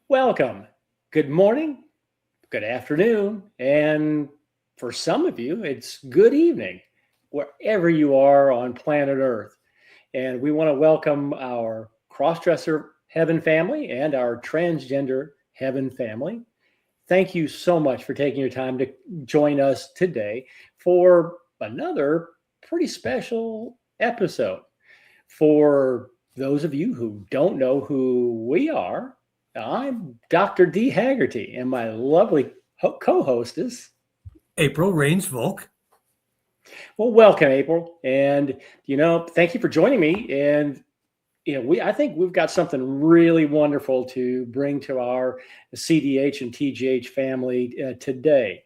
Welcome. Good morning, good afternoon, and for some of you, it's good evening, wherever you are on planet Earth. And we want to welcome our crossdresser heaven family and our transgender heaven family. Thank you so much for taking your time to join us today for another pretty special episode. For those of you who don't know who we are, I'm Dr. D. Haggerty, and my lovely co-hostess, April Rains Volk. Well, welcome, April, and thank you for joining me. And I think we've got something really wonderful to bring to our CDH and TGH family today.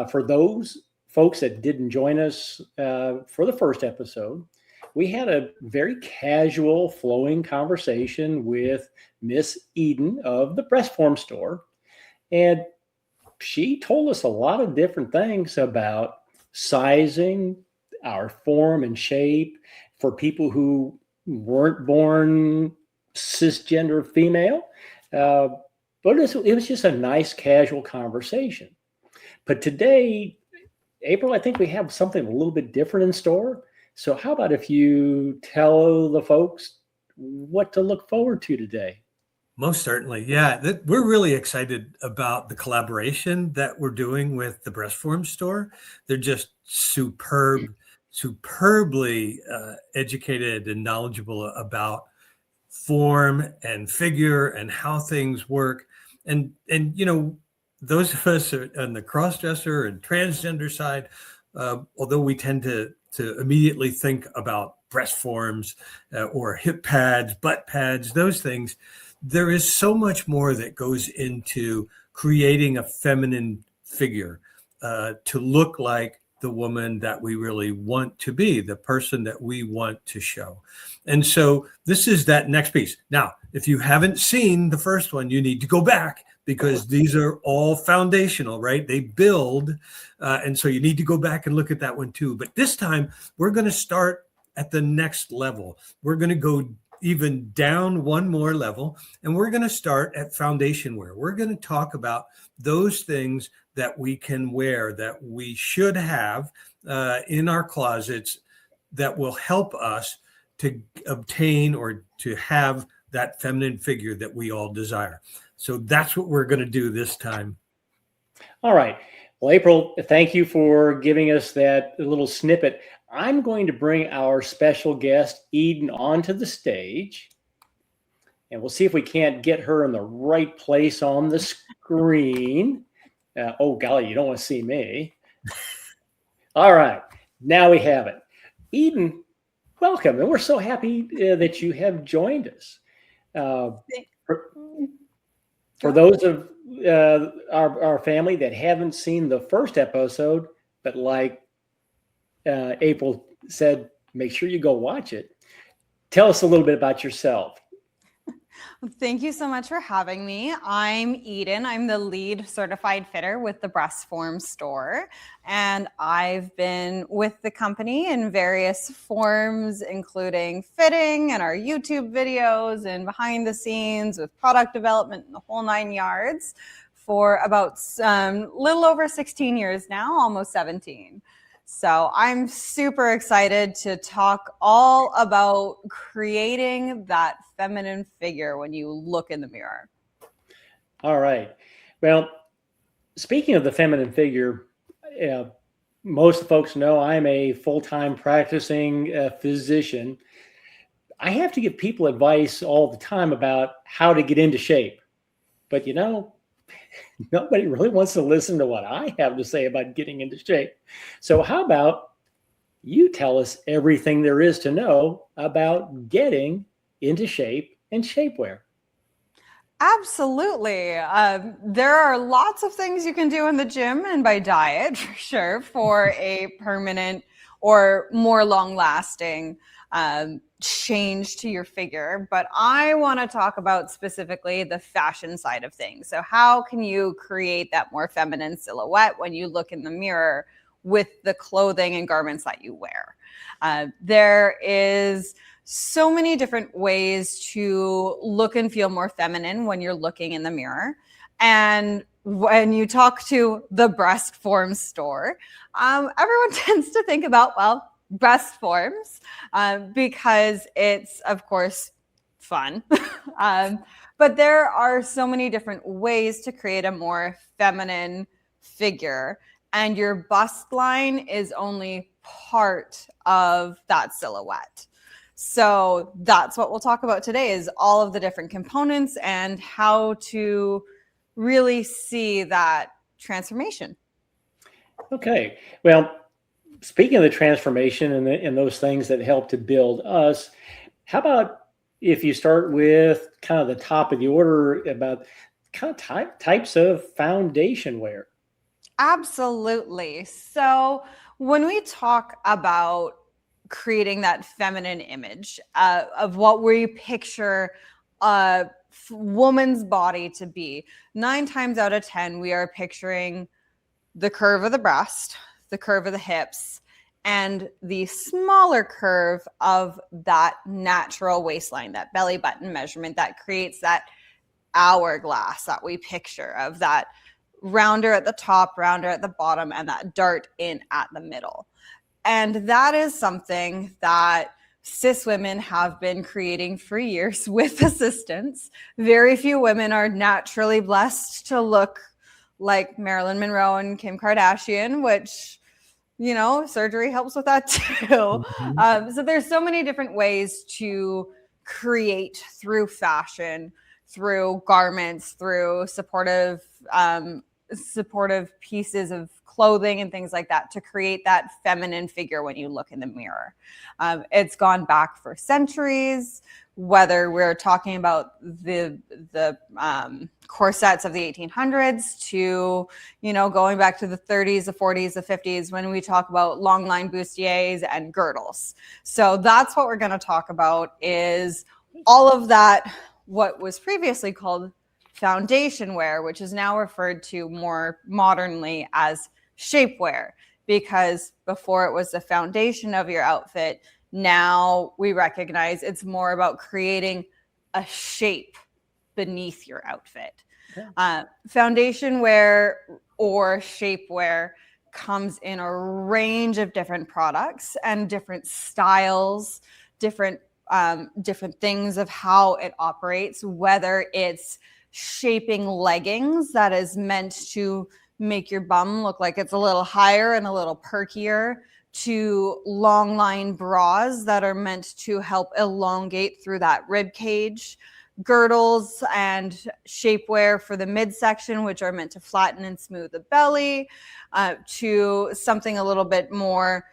For those folks that didn't join us for the first episode, we had a very casual, flowing conversation with Miss Eden of the Breast Form Store. And she told us a lot of different things about sizing, our form and shape for people who weren't born cisgender female. But it was just a nice, casual conversation. But today, April, I think we have something a little bit different in store. So how about if you tell the folks what to look forward to today? Most certainly. Yeah, we're really excited about the collaboration that we're doing with the Breast Form Store. They're just superbly educated and knowledgeable about form and figure and how things work. And those of us on the crossdresser and transgender side, although we tend to immediately think about breast forms or hip pads, butt pads, those things, there is so much more that goes into creating a feminine figure to look like the woman that we really want to be, the person that we want to show. And so this is that next piece. Now, if you haven't seen the first one, you need to go back because these are all foundational, right? They build. And so you need to go back and look at that one too. But this time we're going to start at the next level. We're going to go even down one more level, and we're going to start at foundation wear. We're going to talk about those things that we can wear, that we should have in our closets, that will help us to obtain or to have that feminine figure that we all desire. So that's what we're going to do this time. All right. Well, April, thank you for giving us that little snippet. I'm going to bring our special guest, Eden, onto the stage, and we'll see if we can't get her in the right place on the screen. Oh, golly, you don't want to see me. All right. Now we have it. Eden, welcome. And we're so happy that you have joined us. For those of our family that haven't seen the first episode, but like April said, make sure you go watch it. Tell us a little bit about yourself. Thank you so much for having me. I'm Eden. I'm the lead certified fitter with the Breast Form Store. And I've been with the company in various forms, including fitting and our YouTube videos and behind the scenes with product development and the whole 9 yards for about little over 16 years now, almost 17. So I'm super excited to talk all about creating that feminine figure when you look in the mirror. All right. Well, speaking of the feminine figure, most folks know I'm a full-time practicing physician. I have to give people advice all the time about how to get into shape. But nobody really wants to listen to what I have to say about getting into shape. So how about you tell us everything there is to know about getting into shape and shapewear? Absolutely. There are lots of things you can do in the gym and by diet, for sure, for a permanent or more long-lasting change to your figure. But I want to talk about specifically the fashion side of things. So how can you create that more feminine silhouette when you look in the mirror with the clothing and garments that you wear? There is so many different ways to look and feel more feminine when you're looking in the mirror. And when you talk to the breast forms store, everyone tends to think about, well, breast forms, because it's, of course, fun. But there are so many different ways to create a more feminine figure, and your bust line is only part of that silhouette. So that's what we'll talk about today, is all of the different components and how to really see that transformation. Okay. Well, speaking of the transformation and those things that help to build us, how about if you start with kind of the top of the order about kind of types of foundation wear? Absolutely. So when we talk about creating that feminine image of what we picture a woman's body to be, 9 times out of 10, we are picturing the curve of the breast, the curve of the hips, and the smaller curve of that natural waistline, that belly button measurement that creates that hourglass that we picture, of that rounder at the top, rounder at the bottom, and that dart in at the middle. And that is something that cis women have been creating for years with assistance. Very few women are naturally blessed to look like Marilyn Monroe and Kim Kardashian, which, you know, surgery helps with that too. So there's so many different ways to create through fashion, through garments, through supportive pieces of clothing and things like that, to create that feminine figure when you look in the mirror. It's gone back for centuries, whether we're talking about the corsets of the 1800s to, you know, going back to the 30s, the 40s, the 50s, when we talk about long line bustiers and girdles. So that's what we're going to talk about, is all of that, what was previously called foundation wear, which is now referred to more modernly as shapewear, because before it was the foundation of your outfit, now we recognize it's more about creating a shape beneath your outfit. Okay. Foundation wear or shapewear comes in a range of different products and different styles, different things of how it operates, whether it's shaping leggings that is meant to make your bum look like it's a little higher and a little perkier, to long line bras that are meant to help elongate through that rib cage, girdles and shapewear for the midsection, which are meant to flatten and smooth the belly, to something a little bit more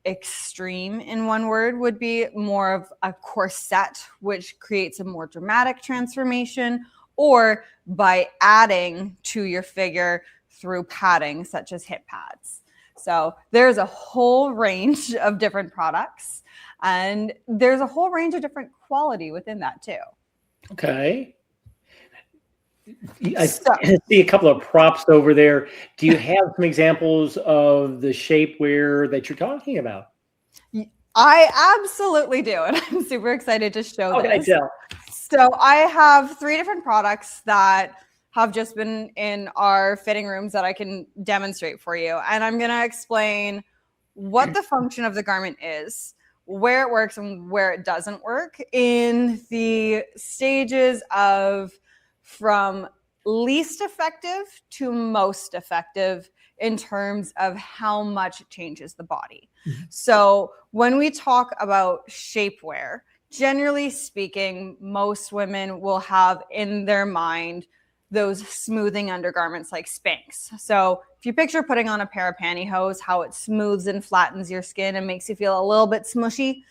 extreme, in one word, would be more of a corset, which creates a more dramatic transformation, or by adding to your figure through padding, such as hip pads. So there's a whole range of different products, and there's a whole range of different quality within that too. Okay. I see a couple of props over there. Do you have some examples of the shapewear that you're talking about? I absolutely do, and I'm super excited to show this. Okay, tell. So I have 3 different products that have just been in our fitting rooms that I can demonstrate for you. And I'm going to explain what the function of the garment is, where it works and where it doesn't work, in the stages of from least effective to most effective in terms of how much it changes the body. Mm-hmm. So when we talk about shapewear, generally speaking, most women will have in their mind those smoothing undergarments like Spanx. So if you picture putting on a pair of pantyhose, how it smooths and flattens your skin and makes you feel a little bit smushy,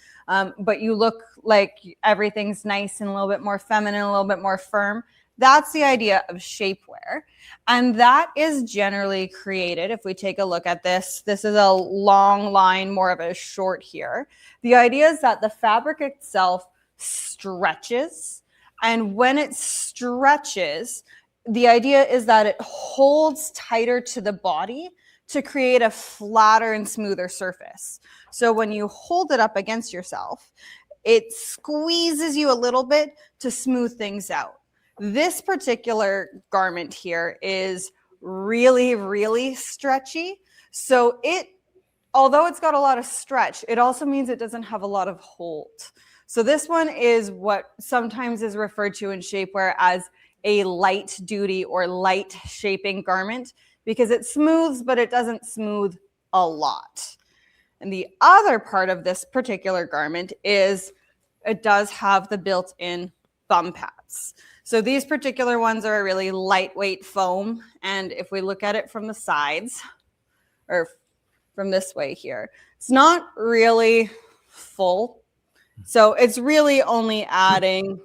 but you look like everything's nice and a little bit more feminine, a little bit more firm. That's the idea of shapewear. And that is generally created, if we take a look at this is a long line, more of a short here. The idea is that the fabric itself stretches. And when it stretches, the idea is that it holds tighter to the body to create a flatter and smoother surface. So when you hold it up against yourself, it squeezes you a little bit to smooth things out. This particular garment here is really, really stretchy. So although it's got a lot of stretch, it also means it doesn't have a lot of hold. So this one is what sometimes is referred to in shapewear as a light duty or light shaping garment, because it smooths, but it doesn't smooth a lot. And the other part of this particular garment is it does have the built-in bum pads. So these particular ones are a really lightweight foam. And if we look at it from the sides, or from this way here, it's not really full. So it's really only adding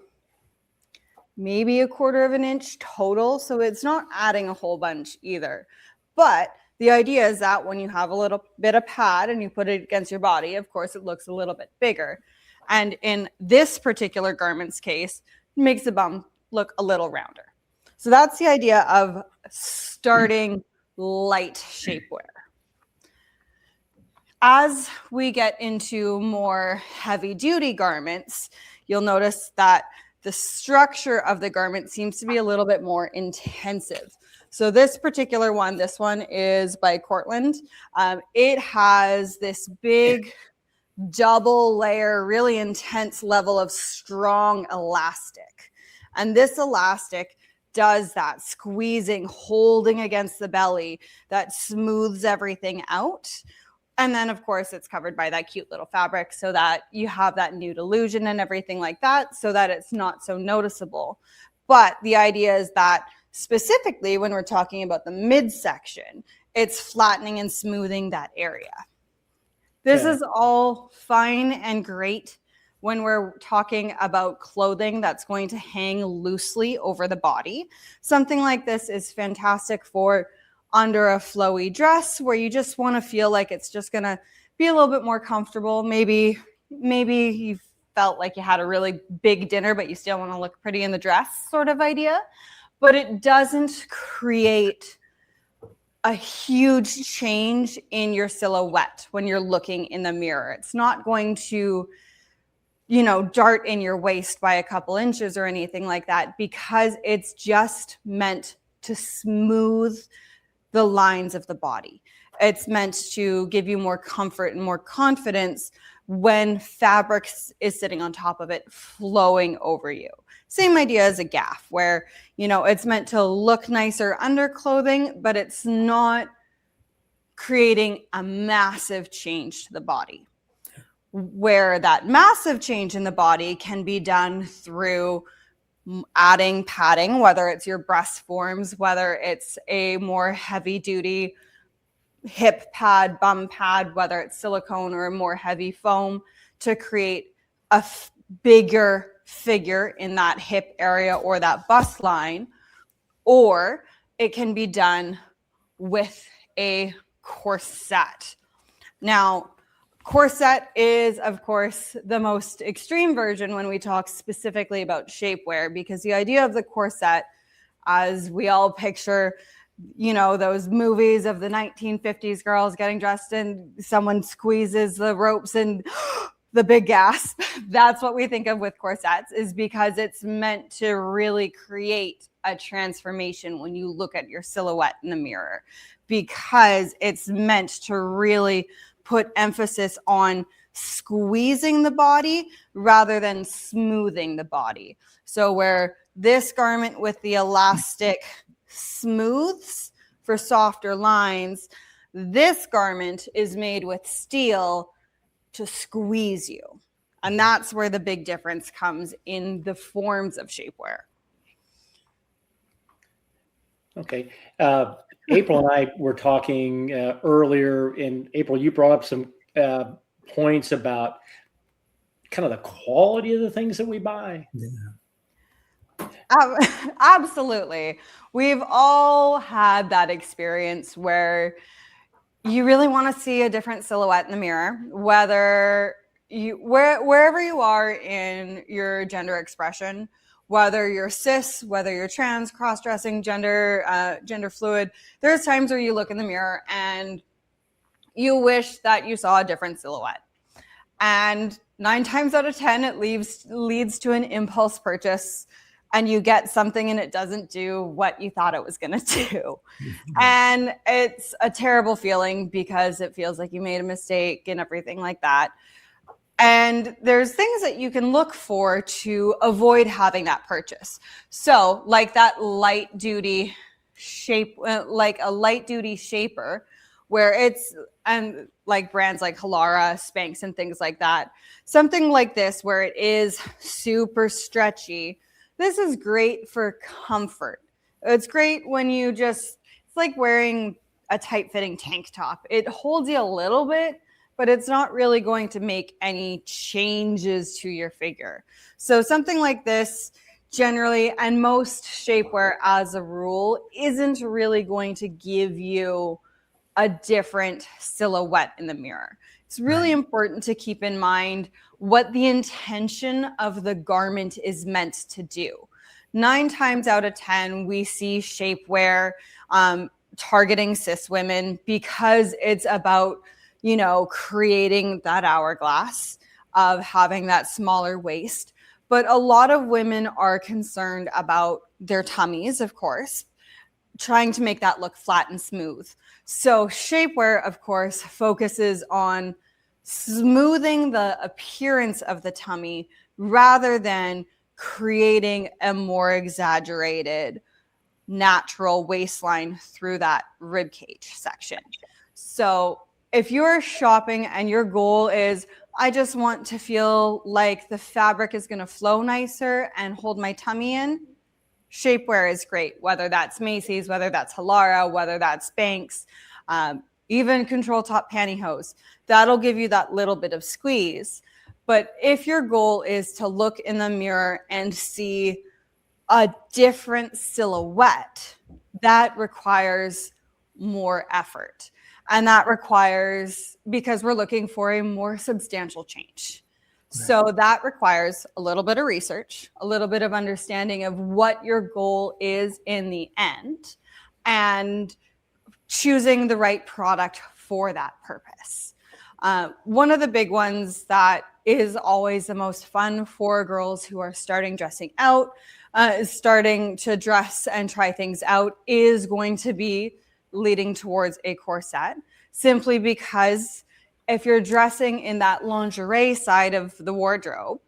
maybe 1/4 of an inch total. So it's not adding a whole bunch either. But the idea is that when you have a little bit of pad and you put it against your body, of course, it looks a little bit bigger. And in this particular garment's case, it makes the bum look a little rounder. So that's the idea of starting light shapewear. As we get into more heavy duty garments, you'll notice that the structure of the garment seems to be a little bit more intensive. So this particular one, this one is by Cortland. It has this big double layer, really intense level of strong elastic. And this elastic does that squeezing, holding against the belly that smooths everything out. And then, of course, it's covered by that cute little fabric so that you have that nude illusion and everything like that, so that it's not so noticeable. But the idea is that specifically when we're talking about the midsection, it's flattening and smoothing that area. This is all fine and great when we're talking about clothing that's going to hang loosely over the body. Something like this is fantastic for under a flowy dress where you just want to feel like it's just going to be a little bit more comfortable. Maybe you felt like you had a really big dinner, but you still want to look pretty in the dress sort of idea. But it doesn't create a huge change in your silhouette when you're looking in the mirror. It's not going to, dart in your waist by a couple inches or anything like that, because it's just meant to smooth the lines of the body. It's meant to give you more comfort and more confidence when fabric is sitting on top of it, flowing over you. Same idea as a gaff, where, it's meant to look nicer under clothing, but it's not creating a massive change to the body. Where that massive change in the body can be done through adding padding, whether it's your breast forms, whether it's a more heavy duty hip pad, bum pad, whether it's silicone or a more heavy foam, to create a bigger figure in that hip area or that bust line. Or it can be done with a corset. Now, corset is, of course, the most extreme version when we talk specifically about shapewear, because the idea of the corset, as we all picture, those movies of the 1950s girls getting dressed and someone squeezes the ropes and the big gasp. That's what we think of with corsets, is because it's meant to really create a transformation when you look at your silhouette in the mirror, because it's meant to really put emphasis on squeezing the body rather than smoothing the body. So where this garment with the elastic smooths for softer lines, this garment is made with steel to squeeze you. And that's where the big difference comes in the forms of shapewear. Okay. April and I were talking earlier, and April, you brought up some points about kind of the quality of the things that we buy. Yeah. Absolutely. We've all had that experience where you really want to see a different silhouette in the mirror, whether wherever you are in your gender expression, whether you're cis, whether you're trans, cross-dressing, gender fluid. There's times where you look in the mirror and you wish that you saw a different silhouette. And 9 times out of 10, it leads to an impulse purchase, and you get something and it doesn't do what you thought it was going to do. And it's a terrible feeling because it feels like you made a mistake and everything like that. And there's things that you can look for to avoid having that purchase. So like that light duty shape, like a light duty shaper, where it's, and like brands like Halara, Spanx, and things like that. Something like this where it is super stretchy. This is great for comfort. It's great when you just, it's like wearing a tight fitting tank top. It holds you a little bit, but it's not really going to make any changes to your figure. So something like this generally, and most shapewear as a rule, isn't really going to give you a different silhouette in the mirror. It's really important to keep in mind what the intention of the garment is meant to do. 9 times out of 10, we see shapewear targeting cis women because it's about, you know, creating that hourglass of having that smaller waist. But a lot of women are concerned about their tummies, of course, trying to make that look flat and smooth. So shapewear, of course, focuses on smoothing the appearance of the tummy rather than creating a more exaggerated natural waistline through that rib cage section. So if you're shopping and your goal is, I just want to feel like the fabric is going to flow nicer and hold my tummy in, shapewear is great, whether that's Macy's, whether that's Halara, whether that's Spanx, even control top pantyhose. That'll give you that little bit of squeeze. But if your goal is to look in the mirror and see a different silhouette, that requires more effort. And that requires, because we're looking for a more substantial change. So that requires a little bit of research, a little bit of understanding of what your goal is in the end, and choosing the right product for that purpose. One of the big ones that is always the most fun for girls who are starting dressing out, starting to dress and try things out, is going to be leading towards a corset, simply because if you're dressing in that lingerie side of the wardrobe,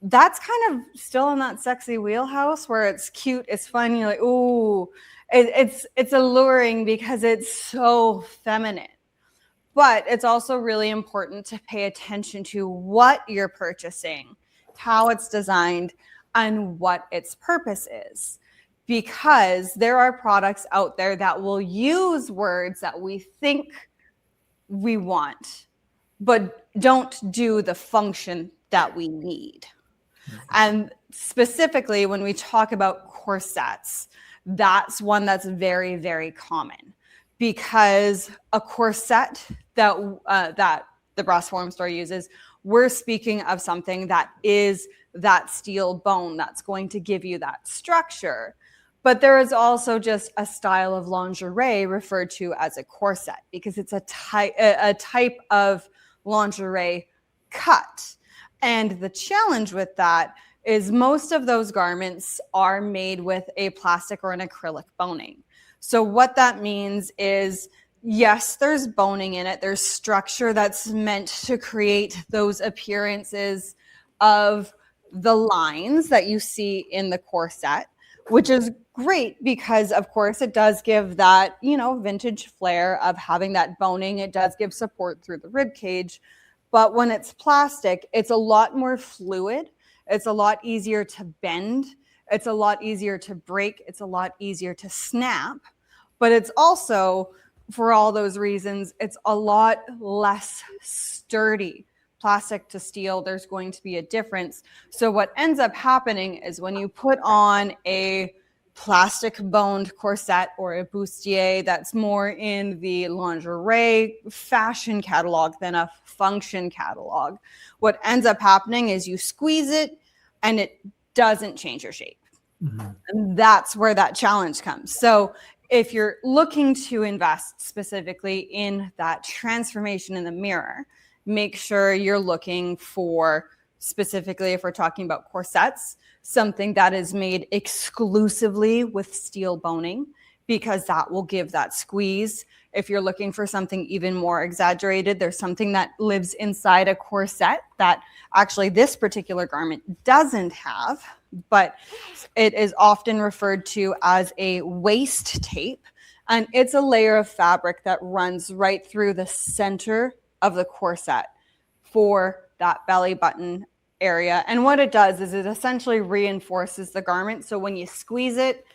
that's kind of still in that sexy wheelhouse where it's cute, it's fun. You're like, ooh, it's alluring because it's so feminine. But it's also really important to pay attention to what you're purchasing, how it's designed, and what its purpose is. Because there are products out there that will use words that we think we want, but don't do the function that we need. And specifically, when we talk about corsets, that's one that's very, very common, because a corset that the Breast Form store uses, we're speaking of something that is that steel bone that's going to give you that structure. But there is also just a style of lingerie referred to as a corset, because it's a type of lingerie cut. And the challenge with that is most of those garments are made with a plastic or an acrylic boning. So what that means is, yes, there's boning in it. There's structure that's meant to create those appearances of the lines that you see in the corset, which is great because, of course, it does give that, you know, vintage flair of having that boning. It does give support through the rib cage. But when it's plastic, it's a lot more fluid. It's a lot easier to bend. It's a lot easier to break. It's a lot easier to snap. But it's also, for all those reasons, it's a lot less sturdy. Plastic to steel, there's going to be a difference. So what ends up happening is when you put on a plastic boned corset or a bustier that's more in the lingerie fashion catalog than a function catalog, what ends up happening is you squeeze it and it doesn't change your shape. Mm-hmm. And that's where that challenge comes. So if you're looking to invest specifically in that transformation in the mirror, make sure you're looking for, specifically if we're talking about corsets, something that is made exclusively with steel boning, because that will give that squeeze. If you're looking for something even more exaggerated, there's something that lives inside a corset that actually this particular garment doesn't have, but it is often referred to as a waist tape. And it's a layer of fabric that runs right through the center of the corset for that belly button area. And what it does is it essentially reinforces the garment. So when you squeeze it,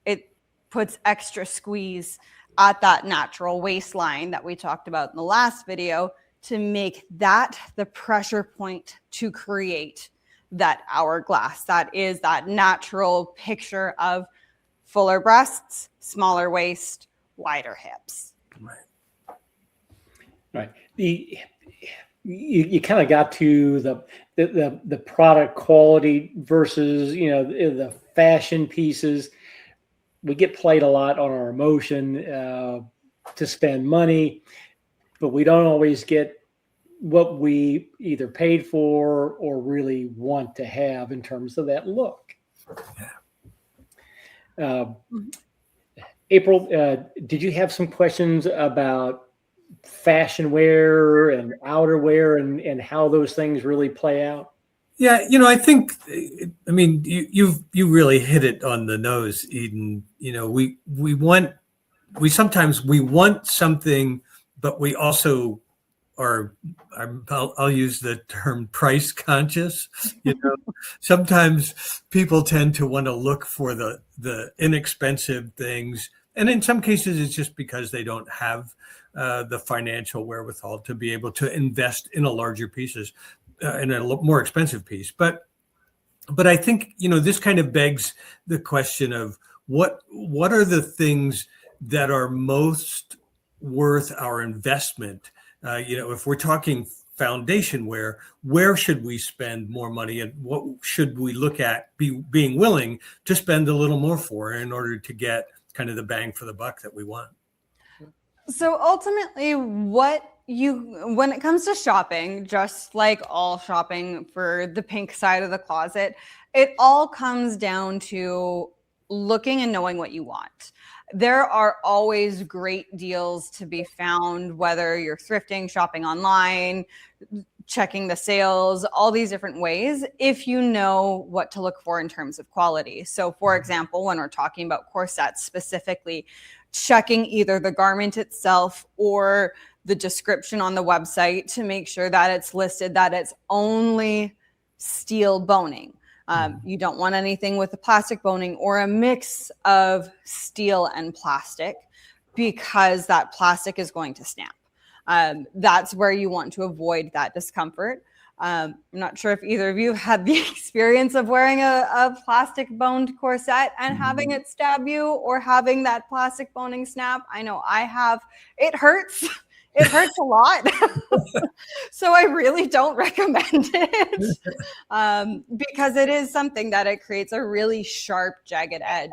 it puts extra squeeze at that natural waistline that we talked about in the last video, to make that the pressure point to create that hourglass. That is that natural picture of fuller breasts, smaller waist, wider hips. Right. You kind of got to the product quality versus, the fashion pieces. We get played a lot on our emotion to spend money, but we don't always get what we either paid for or really want to have in terms of that look. April, did you have some questions about fashion wear and outerwear and how those things really play out? Yeah, I think, you really hit it on the nose, Eden. We sometimes want something, but we also are, I'll use the term price conscious. Sometimes people tend to want to look for the inexpensive things. And in some cases, it's just because they don't have the financial wherewithal to be able to invest in a larger pieces, in a more expensive piece. But I think, this kind of begs the question of what are the things that are most worth our investment? If we're talking foundation wear, where should we spend more money, and what should we look at being willing to spend a little more for in order to get kind of the bang for the buck that we want? So ultimately, when it comes to shopping, just like all shopping for the pink side of the closet, it all comes down to looking and knowing what you want. There are always great deals to be found, whether you're thrifting, shopping online, checking the sales, all these different ways, if you know what to look for in terms of quality. So for example, when we're talking about corsets specifically, checking either the garment itself or the description on the website to make sure that it's listed that it's only steel boning. You don't want anything with a plastic boning or a mix of steel and plastic, because that plastic is going to snap. That's where you want to avoid that discomfort. I'm not sure if either of you had the experience of wearing a plastic boned corset and having it stab you, or having that plastic boning snap. I know I have. It hurts. It hurts a lot. So I really don't recommend it, because it is something that it creates a really sharp, jagged edge.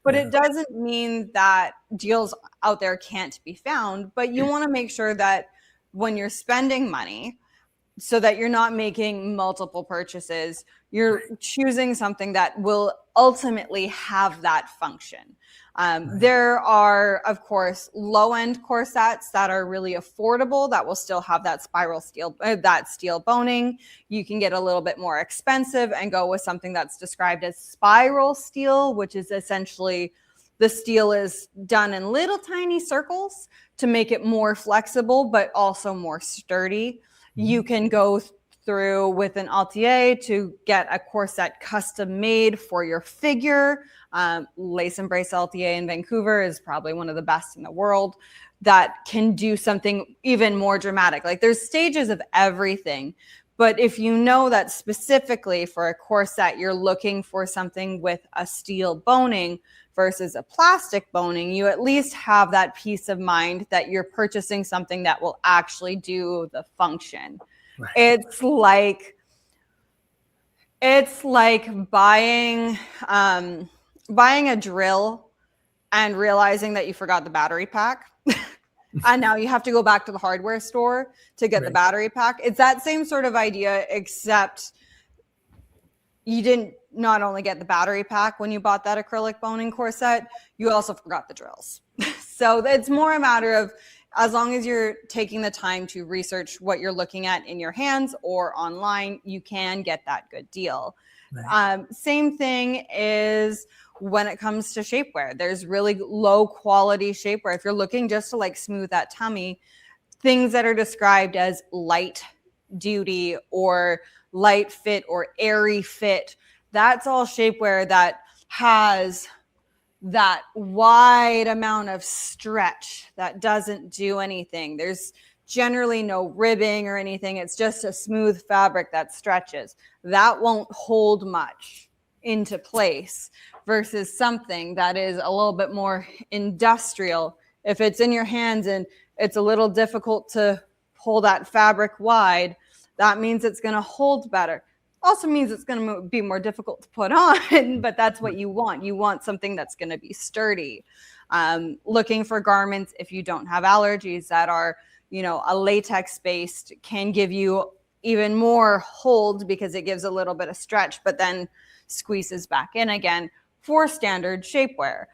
But it doesn't mean that deals out there can't be found. But you want to make sure that when you're spending money, so that you're not making multiple purchases, you're choosing something that will ultimately have that function. There are, of course, low-end corsets that are really affordable that will still have that steel boning. You can get a little bit more expensive and go with something that's described as spiral steel, which is essentially the steel is done in little tiny circles to make it more flexible, but also more sturdy. You can go through with an Altier to get a corset custom made for your figure. Lace and Brace Altier in Vancouver is probably one of the best in the world that can do something even more dramatic. Like, there's stages of everything. But if you know that specifically for a corset, you're looking for something with a steel boning versus a plastic boning, you at least have that peace of mind that you're purchasing something that will actually do the function. Right. It's like buying a drill and realizing that you forgot the battery pack. And now you have to go back to the hardware store to get the battery pack. It's that same sort of idea, except you didn't not only get the battery pack when you bought that acrylic boning corset, you also forgot the drills. So it's more a matter of, as long as you're taking the time to research what you're looking at in your hands or online, you can get that good deal. Right. Same thing is when it comes to shapewear. There's really low quality shapewear. If you're looking just to like smooth that tummy, things that are described as light duty or light fit or airy fit, that's all shapewear that has that wide amount of stretch that doesn't do anything. There's generally no ribbing or anything. It's just a smooth fabric that stretches. That won't hold much into place versus something that is a little bit more industrial. If it's in your hands and it's a little difficult to pull that fabric wide, that means it's going to hold better. Also means it's going to be more difficult to put on, but that's what you want. You want something that's going to be sturdy. Looking for garments, if you don't have allergies, that are, a latex based, can give you even more hold because it gives a little bit of stretch, but then squeezes back in again for standard shapewear.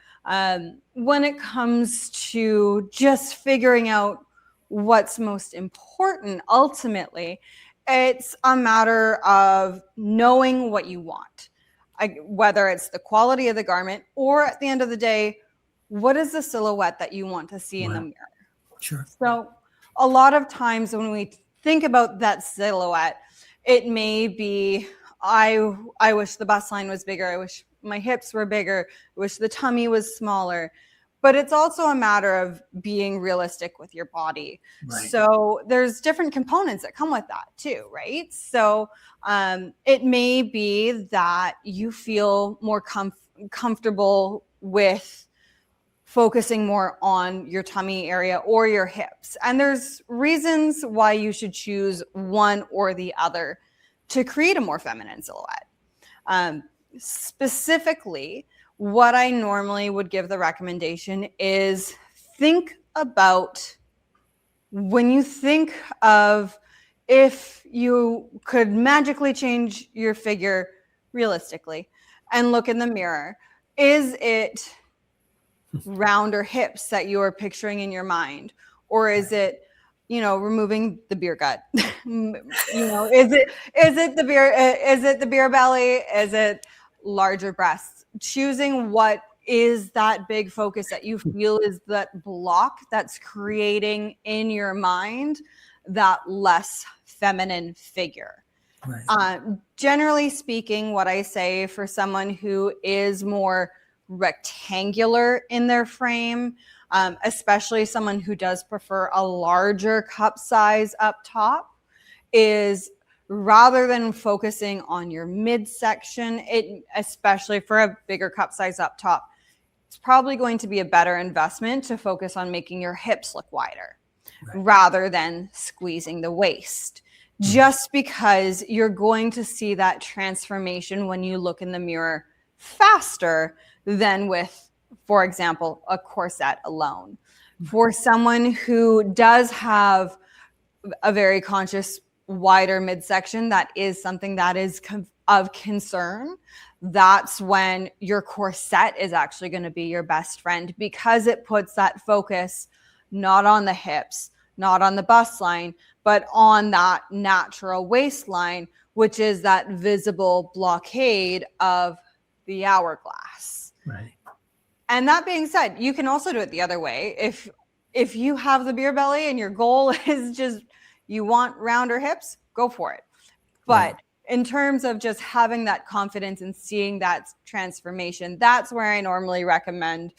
When it comes to just figuring out what's most important, ultimately, it's a matter of knowing what you want, whether it's the quality of the garment or, at the end of the day, what is the silhouette that you want to see in the mirror. Sure. So a lot of times when we think about that silhouette, it may be, I wish the bust line was bigger. I wish my hips were bigger. I wish the tummy was smaller. But it's also a matter of being realistic with your body. Right. So there's different components that come with that too, right? So it may be that you feel more comfortable with focusing more on your tummy area or your hips. And there's reasons why you should choose one or the other to create a more feminine silhouette. Specifically, what I normally would give the recommendation is think about, when you think of if you could magically change your figure realistically and look in the mirror, is it rounder hips that you are picturing in your mind? Or is it, removing the beer gut? Is it the beer belly? Is it larger breasts? Choosing what is that big focus that you feel is that block that's creating in your mind that less feminine figure. Right. Generally speaking, what I say for someone who is more rectangular in their frame, especially someone who does prefer a larger cup size up top, is rather than focusing on your midsection, especially for a bigger cup size up top, it's probably going to be a better investment to focus on making your hips look wider, right, rather than squeezing the waist. Just because you're going to see that transformation when you look in the mirror faster than with, for example, a corset alone. For someone who does have a very conscious wider midsection, that is something that is of concern. That's when your corset is actually going to be your best friend, because it puts that focus not on the hips, not on the bust line, but on that natural waistline, which is that visible blockade of the hourglass. Right. And that being said, you can also do it the other way. If you have the beer belly and your goal is just you want rounder hips, go for it. But in terms of just having that confidence and seeing that transformation, that's where I normally recommend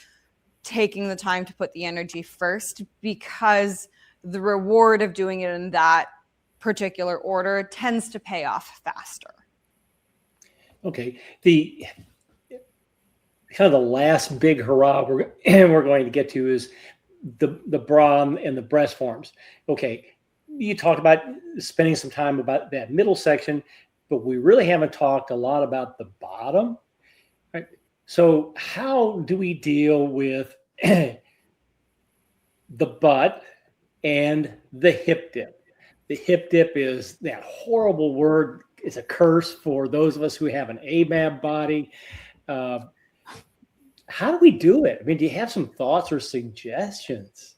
taking the time to put the energy first, because the reward of doing it in that particular order tends to pay off faster. Okay. The kind of the last big hurrah we're going to get to is the bra and the breast forms. Okay. You talked about spending some time about that middle section, but we really haven't talked a lot about the bottom. Right? So how do we deal with the butt and the hip dip. The hip dip is that horrible word. It's a curse for those of us who have an AMAB body. How do we do it? I mean, do you have some thoughts or suggestions?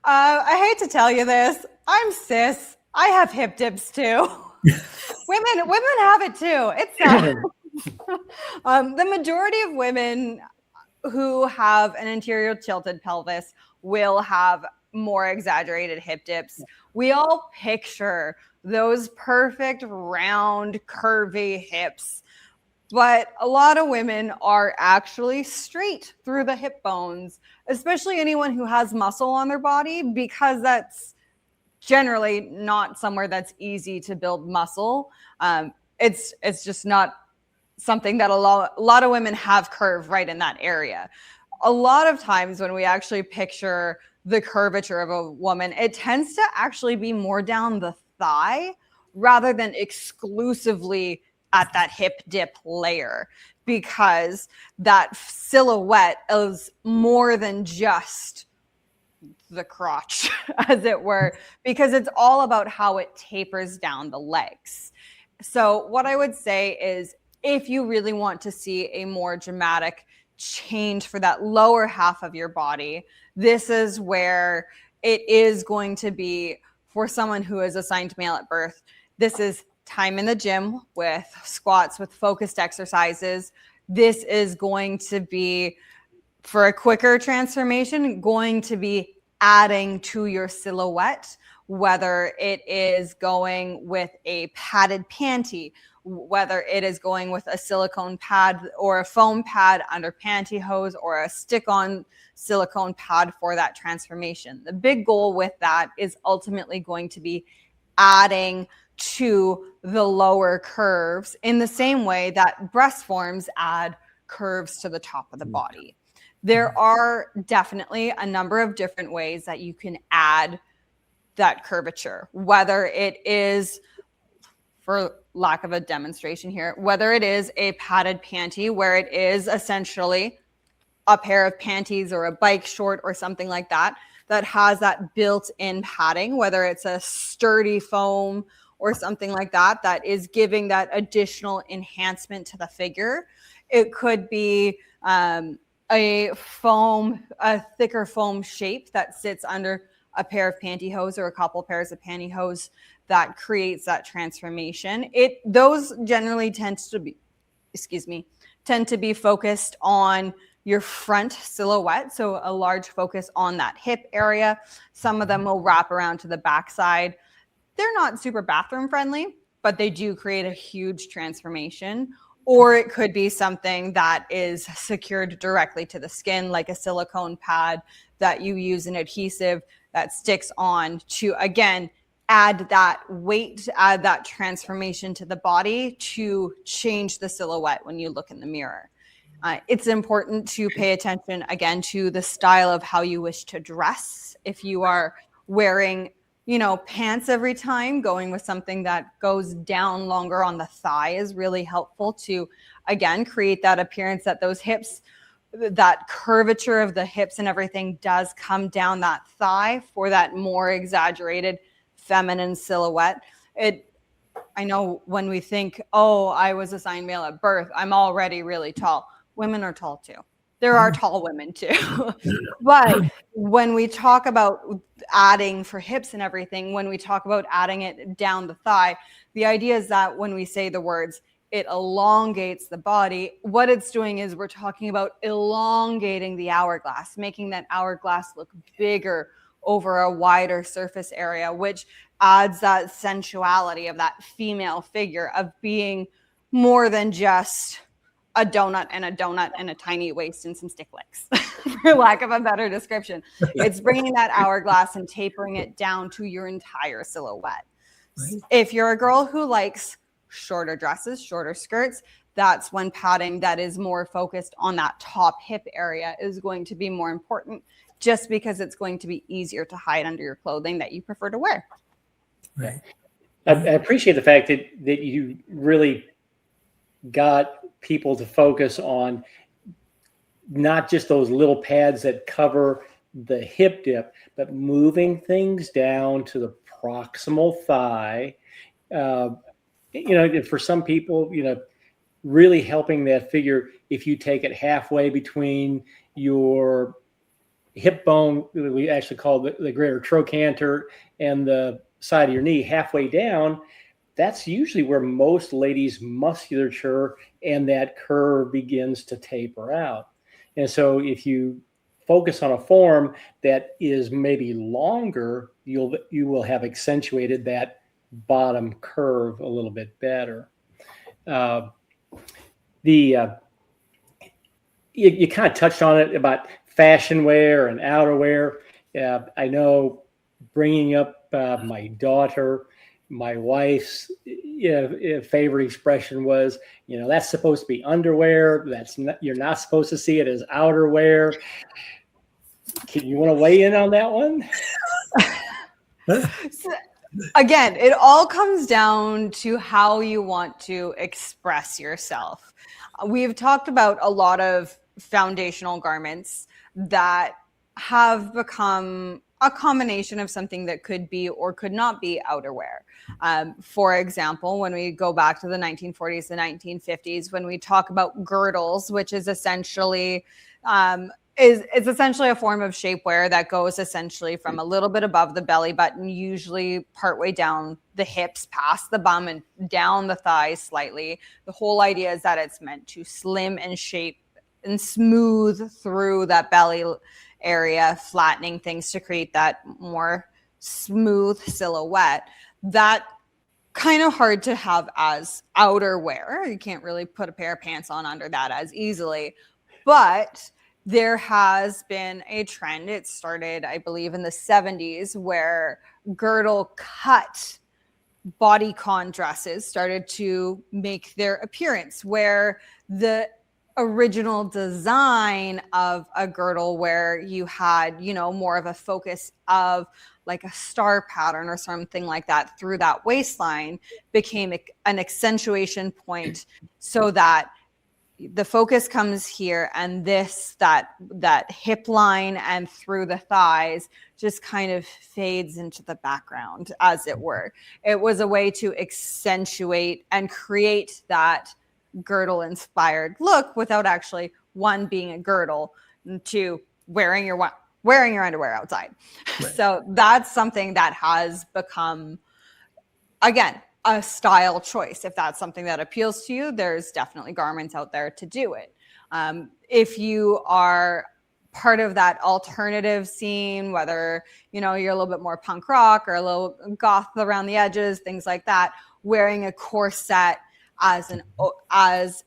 I hate to tell you this. I'm cis. I have hip dips too. women have it too. It's the majority of women who have an anterior tilted pelvis will have more exaggerated hip dips. We all picture those perfect round curvy hips, but a lot of women are actually straight through the hip bones, especially anyone who has muscle on their body, because that's generally not somewhere that's easy to build muscle. It's just not something that a lot of women have curve right in that area. A lot of times when we actually picture the curvature of a woman, it tends to actually be more down the thigh rather than exclusively at that hip dip layer, because that silhouette is more than just the crotch, as it were, because it's all about how it tapers down the legs. So what I would say is, if you really want to see a more dramatic change for that lower half of your body, this is where it is going to be for someone who is assigned male at birth. This is time in the gym with squats, with focused exercises. This is going to be, for a quicker transformation, going to be adding to your silhouette, whether it is going with a padded panty, whether it is going with a silicone pad or a foam pad under pantyhose, or a stick-on silicone pad for that transformation. The big goal with that is ultimately going to be adding to the lower curves in the same way that breast forms add curves to the top of the body. There are definitely a number of different ways that you can add that curvature, whether it is, for lack of a demonstration here, whether it is a padded panty where it is essentially a pair of panties or a bike short or something like that, that has that built-in padding, whether it's a sturdy foam or something like that, that is giving that additional enhancement to the figure. It could be a thicker foam shape that sits under a pair of pantyhose or a couple pairs of pantyhose that creates that transformation. Those generally tend to be focused on your front silhouette, so a large focus on that hip area. Some of them will wrap around to the backside. They're not super bathroom friendly, but they do create a huge transformation. Or it could be something that is secured directly to the skin, like a silicone pad that you use an adhesive that sticks on to, again, add that weight, add that transformation to the body to change the silhouette when you look in the mirror. It's important to pay attention, again, to the style of how you wish to dress. If you are wearing, pants every time, going with something that goes down longer on the thigh is really helpful to, again, create that appearance that those hips, that curvature of the hips and everything does come down that thigh for that more exaggerated feminine silhouette. I know when we think, oh, I was assigned male at birth, I'm already really tall. Women are tall too. There are tall women too. But when we talk about adding for hips and everything, when we talk about adding it down the thigh, the idea is that when we say the words, it elongates the body, what it's doing is we're talking about elongating the hourglass, making that hourglass look bigger over a wider surface area, which adds that sensuality of that female figure of being more than just a donut and a tiny waist and some stick legs, for lack of a better description. It's bringing that hourglass and tapering it down to your entire silhouette. Right. If you're a girl who likes shorter dresses, shorter skirts, that's when padding that is more focused on that top hip area is going to be more important, just because it's going to be easier to hide under your clothing that you prefer to wear. Right. I appreciate the fact that you really got people to focus on not just those little pads that cover the hip dip, but moving things down to the proximal thigh. For some people, really helping that figure, if you take it halfway between your hip bone, we actually call the greater trochanter, and the side of your knee, halfway down, that's usually where most ladies' musculature and that curve begins to taper out. And so if you focus on a form that is maybe longer, you will have accentuated that bottom curve a little bit better. You kind of touched on it about fashion wear and outerwear. I know, bringing up my daughter, my wife's favorite expression was, that's supposed to be underwear. You're not supposed to see it as outerwear. You want to weigh in on that one? So, again, it all comes down to how you want to express yourself. We've talked about a lot of foundational garments that have become a combination of something that could be or could not be outerwear. For example, when we go back to the 1940s, the 1950s, when we talk about girdles, which is essentially it's essentially a form of shapewear that goes essentially from a little bit above the belly button, usually partway down the hips, past the bum, and down the thighs slightly. The whole idea is that it's meant to slim and shape and smooth through that belly area, flattening things to create that more smooth silhouette. That kind of hard to have as outerwear. You can't really put a pair of pants on under that as easily, but there has been a trend. It started, I believe, in the 70s, where girdle cut bodycon dresses started to make their appearance, where the original design of a girdle, where you had, more of a focus of like a star pattern or something like that through that waistline, became an accentuation point, so that the focus comes here, and that hip line and through the thighs just kind of fades into the background, as it were. It was a way to accentuate and create that girdle inspired look without actually, one, being a girdle, and two, wearing your underwear outside. Right. So that's something that has become, again, a style choice. If that's something that appeals to you, there's definitely garments out there to do it. If you are part of that alternative scene, whether you're a little bit more punk rock or a little goth around the edges, things like that, wearing a corset as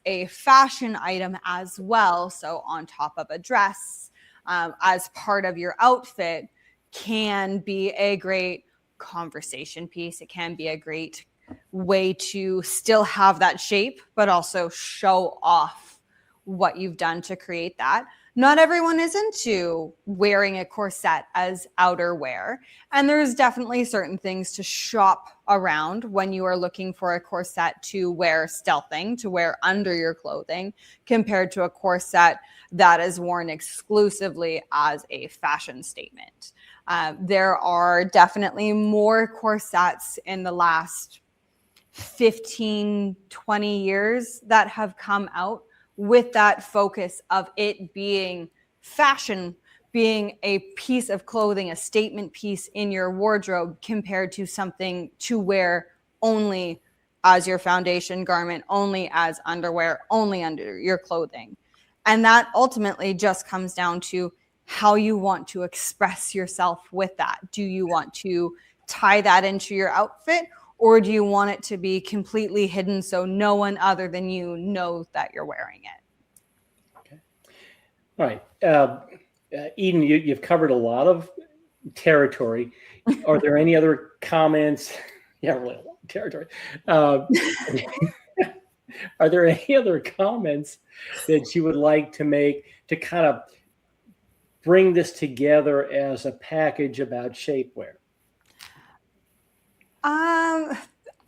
a fashion item as well, so on top of a dress, as part of your outfit, can be a great conversation piece. It can be a great way to still have that shape, but also show off what you've done to create that. Not everyone is into wearing a corset as outerwear, and there's definitely certain things to shop around when you are looking for a corset to wear stealthing, to wear under your clothing, compared to a corset that is worn exclusively as a fashion statement. There are definitely more corsets in the last 15, 20 years that have come out with that focus of it being fashion, being a piece of clothing, a statement piece in your wardrobe, compared to something to wear only as your foundation garment, only as underwear, only under your clothing. And that ultimately just comes down to how you want to express yourself with that. Do you want to tie that into your outfit, or do you want it to be completely hidden so no one other than you knows that you're wearing it? Okay. All right. Eden, you've covered a lot of territory. Are there any other comments? Yeah, really a lot of territory. Are there any other comments that you would like to make to kind of bring this together as a package about shapewear?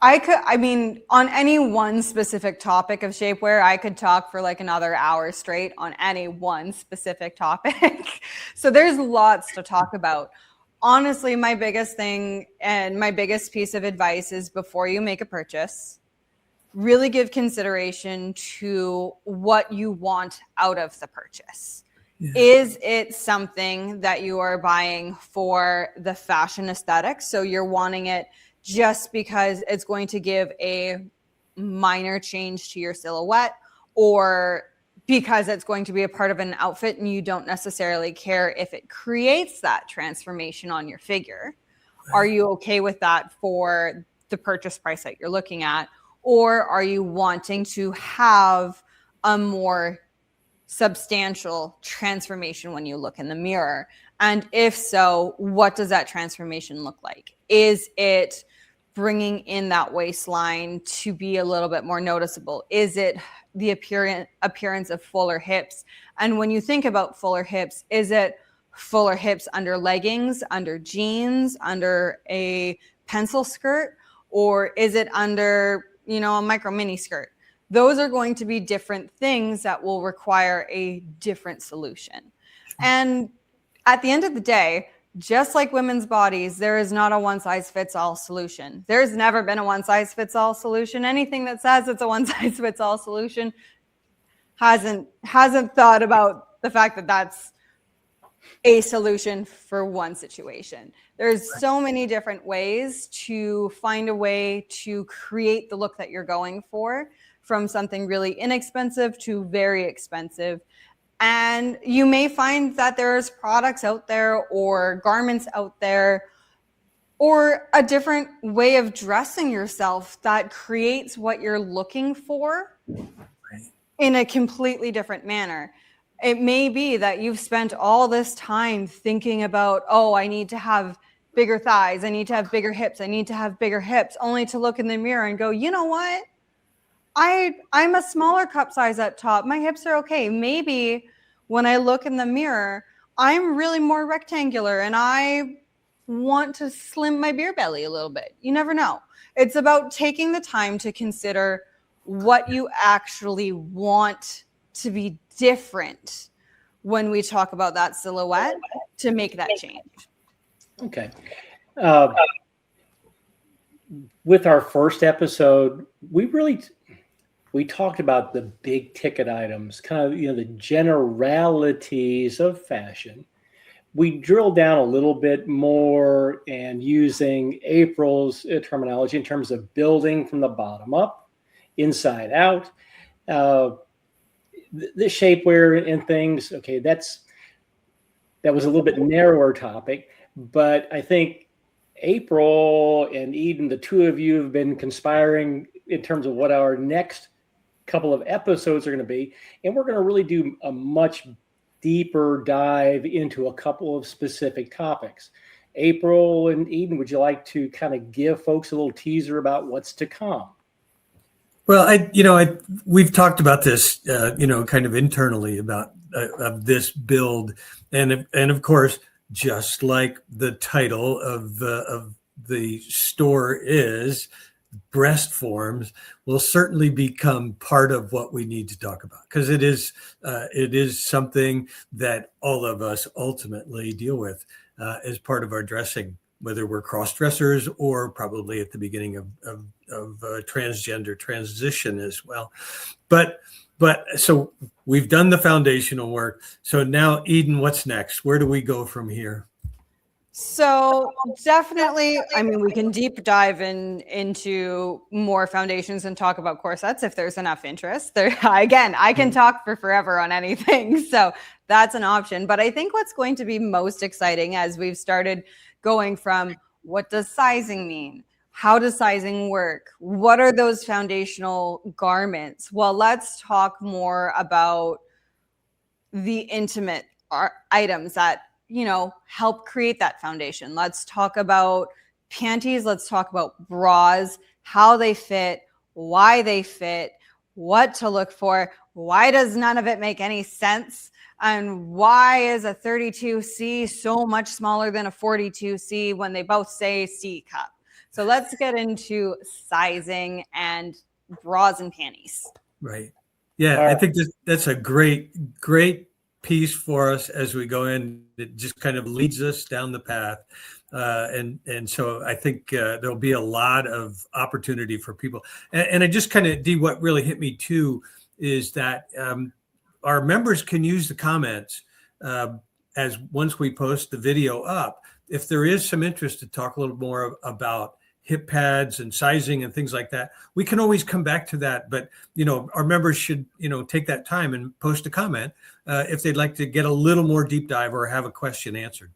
I mean, on any one specific topic of shapewear, I could talk for like another hour straight on any one specific topic. So there's lots to talk about. Honestly, my biggest thing and my biggest piece of advice is before you make a purchase, really give consideration to what you want out of the purchase. Yeah. Is it something that you are buying for the fashion aesthetic? So you're wanting it just because it's going to give a minor change to your silhouette, or because it's going to be a part of an outfit and you don't necessarily care if it creates that transformation on your figure? Right. Are you okay with that for the purchase price that you're looking at? Or are you wanting to have a more substantial transformation when you look in the mirror? And if so, what does that transformation look like? Is it bringing in that waistline to be a little bit more noticeable? Is it the appearance of fuller hips? And when you think about fuller hips, is it fuller hips under leggings, under jeans, under a pencil skirt, or is it under, a micro mini skirt? Those are going to be different things that will require a different solution. And at the end of the day, just like women's bodies, there is not a one-size-fits-all solution. There's never been a one-size-fits-all solution. Anything that says it's a one-size-fits-all solution hasn't thought about the fact that that's a solution for one situation. There's so many different ways to find a way to create the look that you're going for, from something really inexpensive to very expensive. And you may find that there's products out there or garments out there or a different way of dressing yourself that creates what you're looking for in a completely different manner. It may be that you've spent all this time thinking about, I need to have bigger thighs, I need to have bigger hips, I need to have bigger hips, only to look in the mirror and go, you know what? I'm a smaller cup size up top. My hips are okay. Maybe when I look in the mirror, I'm really more rectangular and I want to slim my beer belly a little bit. You never know. It's about taking the time to consider what you actually want to be different when we talk about that silhouette to make that change. Okay. With our first episode, we talked about the big ticket items, kind of, the generalities of fashion. We drilled down a little bit more and using April's terminology in terms of building from the bottom up, inside out, the shapewear and things. Okay, that was a little bit narrower topic, but I think April and Eden, the two of you have been conspiring in terms of what our next couple of episodes are going to be, and we're going to really do a much deeper dive into a couple of specific topics. April and Eden, would you like to kind of give folks a little teaser about what's to come? Well, we've talked about this, kind of internally about of this build, and of course, just like the title of the store is, breast forms will certainly become part of what we need to talk about, because it is something that all of us ultimately deal with as part of our dressing, whether we're cross dressers or probably at the beginning of transgender transition as well. But so we've done the foundational work. So now, Eden, what's next? Where do we go from here? So definitely, we can deep dive into more foundations and talk about corsets if there's enough interest. Again, I can talk for forever on anything, so that's an option. But I think what's going to be most exciting as we've started going from what does sizing mean? How does sizing work? What are those foundational garments? Well, let's talk more about the intimate items that help create that foundation. Let's talk about panties. Let's talk about bras, how they fit, why they fit, what to look for, why does none of it make any sense, and why is a 32C so much smaller than a 42C when they both say C cup. So let's get into sizing and bras and panties. Right. Yeah, I think that's a great piece for us as we go in. It just kind of leads us down the path. And so I think there'll be a lot of opportunity for people. And I just kind of, Dee, what really hit me too is that our members can use the comments as once we post the video up. If there is some interest to talk a little more about hip pads and sizing and things like that, we can always come back to that. But, our members should, take that time and post a comment if they'd like to get a little more deep dive or have a question answered.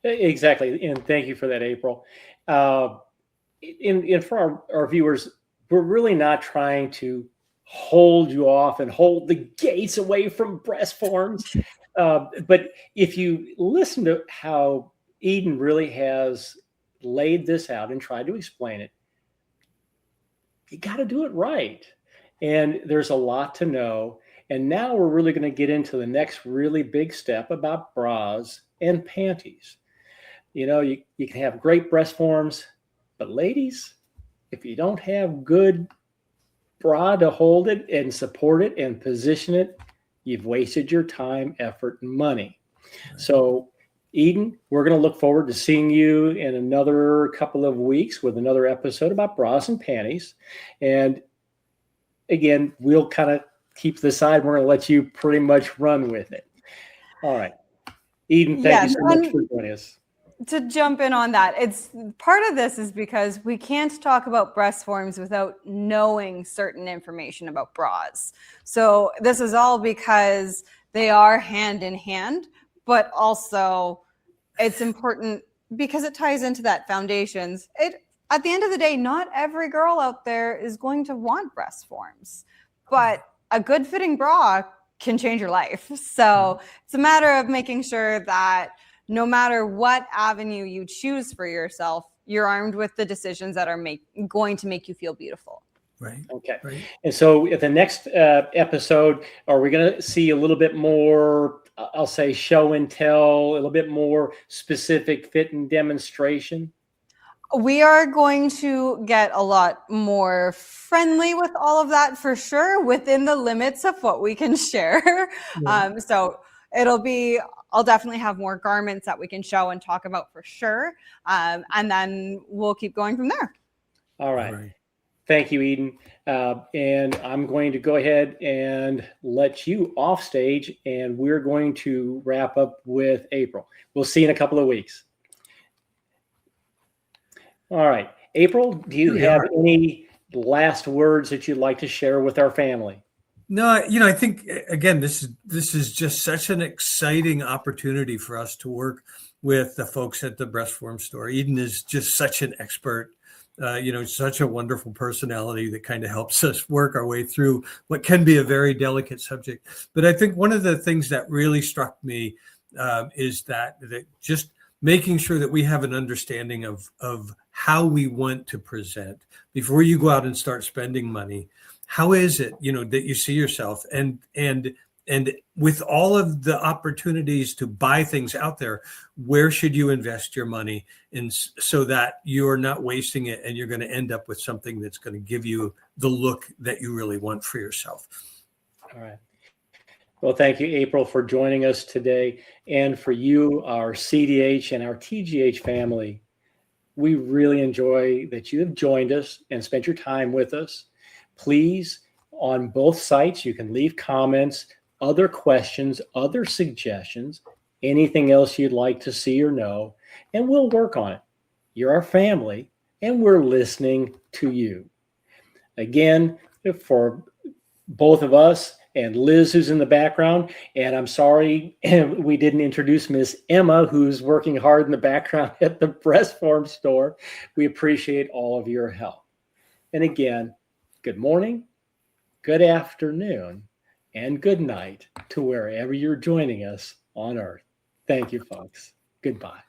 Exactly. And thank you for that, April. And for our viewers, we're really not trying to hold you off and hold the gates away from breast forms. But if you listen to how Eden really has laid this out and tried to explain it, you got to do it right. And there's a lot to know. And now we're really going to get into the next really big step about bras and panties. You can have great breast forms, but ladies, if you don't have good bra to hold it and support it and position it, you've wasted your time, effort, and money. Right. So Eden, we're going to look forward to seeing you in another couple of weeks with another episode about bras and panties. And again, we'll kind of keep this side. We're going to let you pretty much run with it. All right. Eden, thank you so much for joining us. To jump in on that, it's part of this is because we can't talk about breast forms without knowing certain information about bras. So this is all because they are hand in hand, but also it's important because it ties into that foundations. At the end of the day, not every girl out there is going to want breast forms, but a good fitting bra can change your life. So it's a matter of making sure that no matter what avenue you choose for yourself, you're armed with the decisions that are going to make you feel beautiful. Right. Okay. Right. And so at the next episode, are we going to see a little bit more, I'll say show and tell, a little bit more specific fit and demonstration? We are going to get a lot more friendly with all of that for sure, within the limits of what we can share. Yeah. So I'll definitely have more garments that we can show and talk about for sure. And then we'll keep going from there. All right. Thank you, Eden. And I'm going to go ahead and let you off stage, and we're going to wrap up with April. We'll see you in a couple of weeks. All right. April, do you have any last words that you'd like to share with our family? No, I think, again, this is just such an exciting opportunity for us to work with the folks at the Breast Form Store. Eden is just such an expert, such a wonderful personality that kind of helps us work our way through what can be a very delicate subject. But I think one of the things that really struck me is that just making sure that we have an understanding of how we want to present before you go out and start spending money. How is it, that you see yourself and with all of the opportunities to buy things out there, where should you invest your money in so that you're not wasting it and you're going to end up with something that's going to give you the look that you really want for yourself. All right. Well, thank you, April, for joining us today. And for you, our CDH and our TGH family, we really enjoy that you have joined us and spent your time with us. Please, on both sites, you can leave comments, other questions, other suggestions, anything else you'd like to see or know, and we'll work on it. You're our family, and we're listening to you. Again, for both of us and Liz, who's in the background, and I'm sorry we didn't introduce Miss Emma, who's working hard in the background at the Breast Form Store. We appreciate all of your help. And again, good morning, good afternoon, and good night to wherever you're joining us on Earth. Thank you, folks. Goodbye.